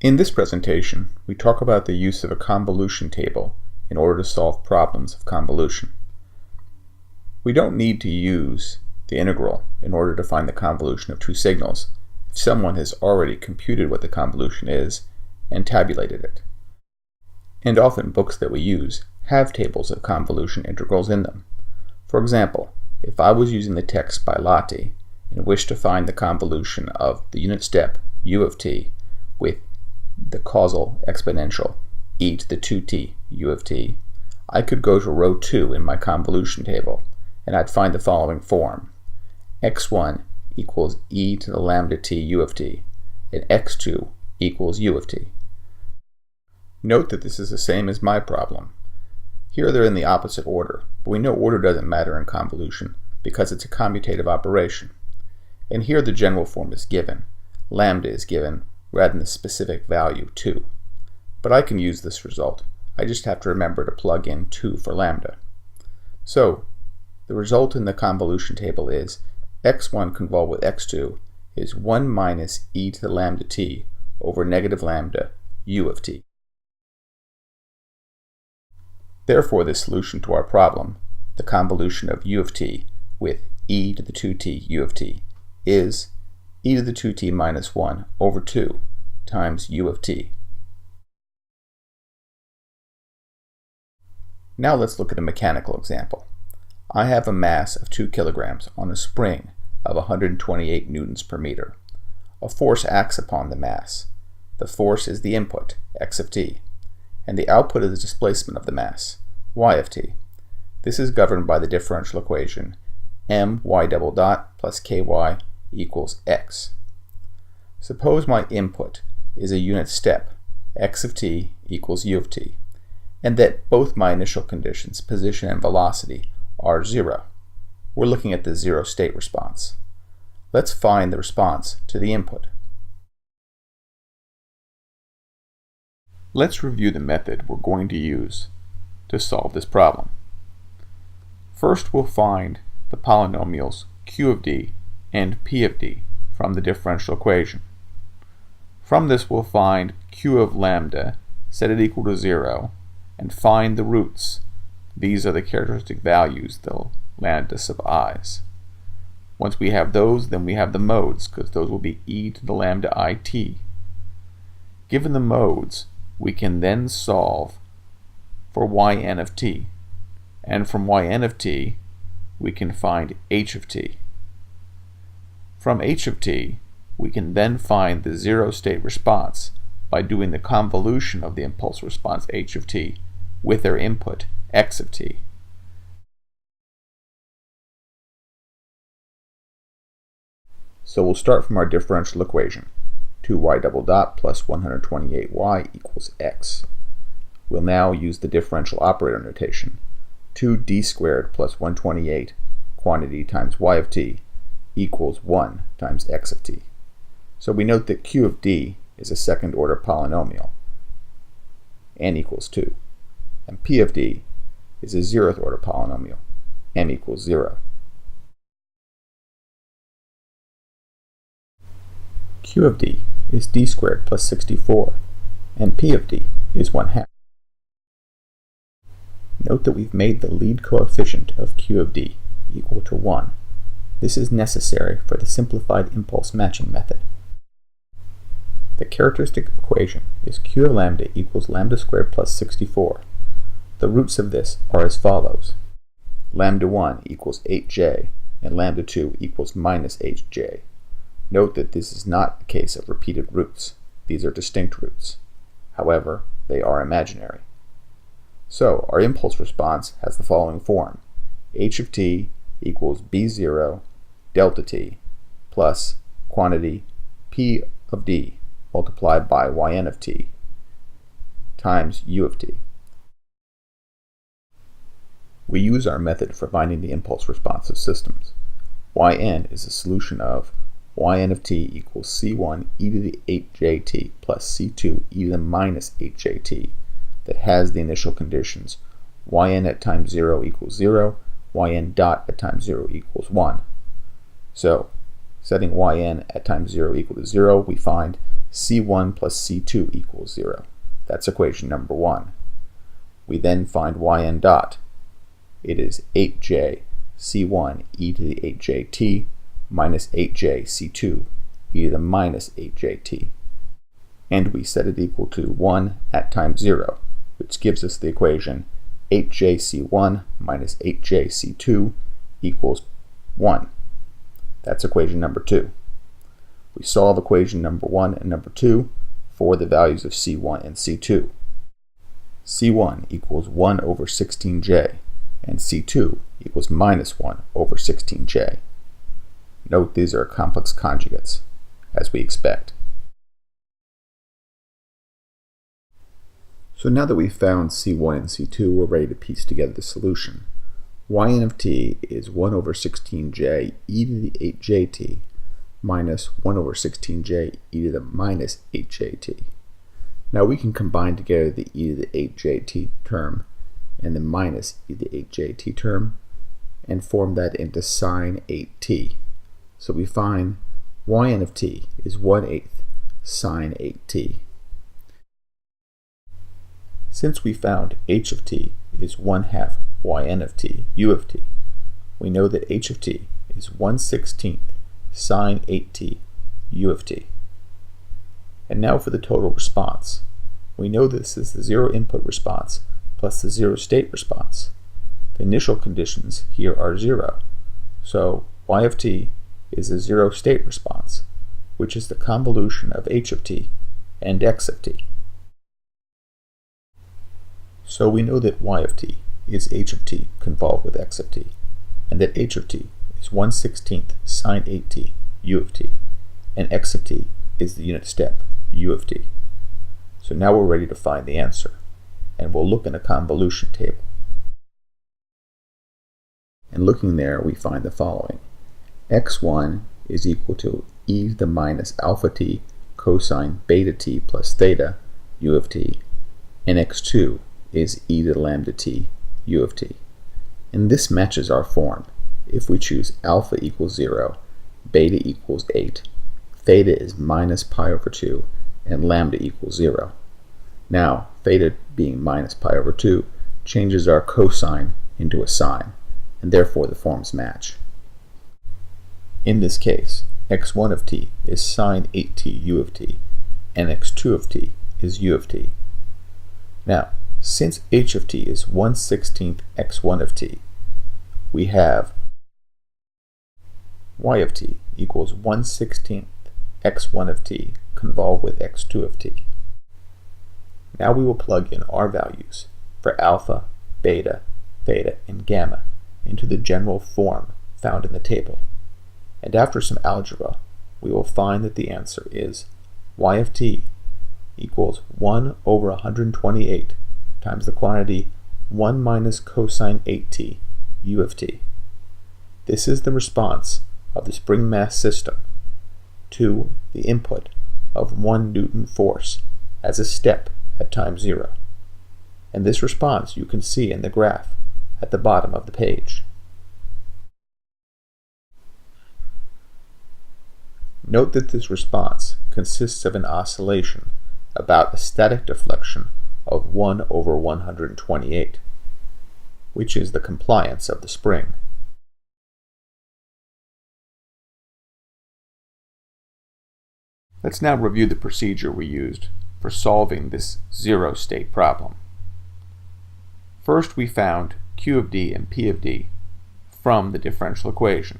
In this presentation, we talk about the use of a convolution table in order to solve problems of convolution. We don't need to use the integral in order to find the convolution of two signals if someone has already computed what the convolution is and tabulated it. And often books that we use have tables of convolution integrals in them. For example, if I was using the text by Lottie and wished to find the convolution of the unit step u of t with the causal exponential e to the 2t u of t, I could go to row 2 in my convolution table and I'd find the following form. x1 equals e to the lambda t u of t and x2 equals u of t. Note that this is the same as my problem. Here they're in the opposite order, but we know order doesn't matter in convolution because it's a commutative operation. And here the general form is given. Lambda is given rather than the specific value 2. But I can use this result. I just have to remember to plug in 2 for lambda. So the result in the convolution table is x1 convolved with x2 is 1 minus e to the lambda t over negative lambda u of t. Therefore, the solution to our problem, the convolution of u of t with e to the 2t u of t, is e to the 2t minus 1 over 2 times u of t. Now let's look at a mechanical example. I have a mass of 2 kilograms on a spring of 128 newtons per meter. A force acts upon the mass. The force is the input, x of t, and the output is the displacement of the mass, y of t. This is governed by the differential equation my double dot plus ky equals x. Suppose my input is a unit step, x of t equals u of t, and that both my initial conditions, position and velocity, are 0. We're looking at the zero state response. Let's find the response to the input. Let's review the method we're going to use to solve this problem. First, we'll find the polynomials q of d and p of d from the differential equation. From this, we'll find q of lambda, set it equal to 0, and find the roots. These are the characteristic values, the lambda sub i's. Once we have those, then we have the modes, because those will be e to the lambda it. Given the modes, we can then solve for yn of t, and from yn of t we can find h of t. From h of t we can then find the zero state response by doing the convolution of the impulse response h of t with their input x of t. So we'll start from our differential equation. 2y double dot plus 128y equals x. We'll now use the differential operator notation. 2d squared plus 128 quantity times y of t equals 1 times x of t. So we note that q of d is a second order polynomial, n equals 2, and p of d is a zeroth order polynomial, m equals 0. q of d is d squared plus 64, and p of d is 1/2. Note that we've made the lead coefficient of q of d equal to 1. This is necessary for the simplified impulse matching method. The characteristic equation is q of lambda equals lambda squared plus 64. The roots of this are as follows. Lambda 1 equals 8j, and lambda 2 equals minus 8j. Note that this is not a case of repeated roots. These are distinct roots. However, they are imaginary. So our impulse response has the following form. h of t equals b0 delta t plus quantity p of d multiplied by yn of t times u of t. We use our method for finding the impulse response of systems. Yn is a solution of yn of t equals c1 e to the 8jt plus c2 e to the minus 8jt that has the initial conditions yn at time 0 equals 0, yn dot at time 0 equals 1. So setting yn at time 0 equal to 0, we find C1 plus C2 equals 0. That's equation number 1. We then find yn dot. It is 8j C1 e to the 8jt minus 8j C2 e to the minus 8jt. And we set it equal to 1 at time 0, which gives us the equation 8j C1 minus 8j C2 equals 1. That's equation number 2. We solve equation number 1 and number 2 for the values of C1 and C2. C1 equals 1 over 16j, and C2 equals minus 1 over 16j. Note these are complex conjugates, as we expect. So now that we've found C1 and C2, we're ready to piece together the solution. Yn of t is 1 over 16j e to the 8jt minus 1 over 16j e to the minus 8jt. Now we can combine together the e to the 8jt term and the minus e to the 8jt term and form that into sine 8t. So we find yn of t is 1/8 sine 8t. Since we found h of t is 1/2 yn of t u of t, we know that h of t is 1/16 sine 8t u of t. And now for the total response. We know this is the zero input response plus the zero state response. The initial conditions here are 0, so y of t is a zero state response, which is the convolution of h of t and x of t. So we know that y of t is h of t convolved with x of t, and that h of t is 1/16 sine 8t u of t, and x of t is the unit step u of t. So now we're ready to find the answer, and we'll look in a convolution table. And looking there, we find the following. x1 is equal to e to the minus alpha t cosine beta t plus theta u of t, and x2 is e to the lambda t u of t. And this matches our form. If we choose alpha equals 0, beta equals 8, theta is minus pi over 2, and lambda equals 0. Now, theta being minus pi over 2 changes our cosine into a sine, and therefore the forms match. In this case, x1 of t is sine 8t u of t, and x2 of t is u of t. Now, since h of t is 1/16 x1 of t, we have y of t equals 1/16 x1 of t convolved with x2 of t. Now we will plug in our values for alpha, beta, theta, and gamma into the general form found in the table. And after some algebra, we will find that the answer is y of t equals 1 over 128 times the quantity 1 minus cosine 8t u of t. This is the response of the spring mass system to the input of 1 Newton force as a step at time 0. And this response you can see in the graph at the bottom of the page. Note that this response consists of an oscillation about a static deflection of 1 over 128, which is the compliance of the spring. Let's now review the procedure we used for solving this zero state problem. First, we found Q of D and P of D from the differential equation.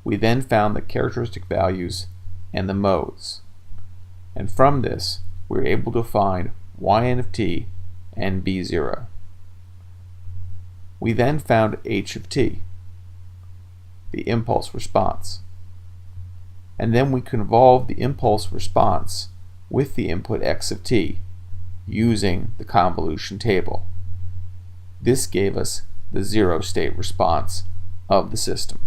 We then found the characteristic values and the modes. And from this, we were able to find Yn of t and B0. We then found H of t, the impulse response. And then we convolved the impulse response with the input x of t using the convolution table. This gave us the zero state response of the system.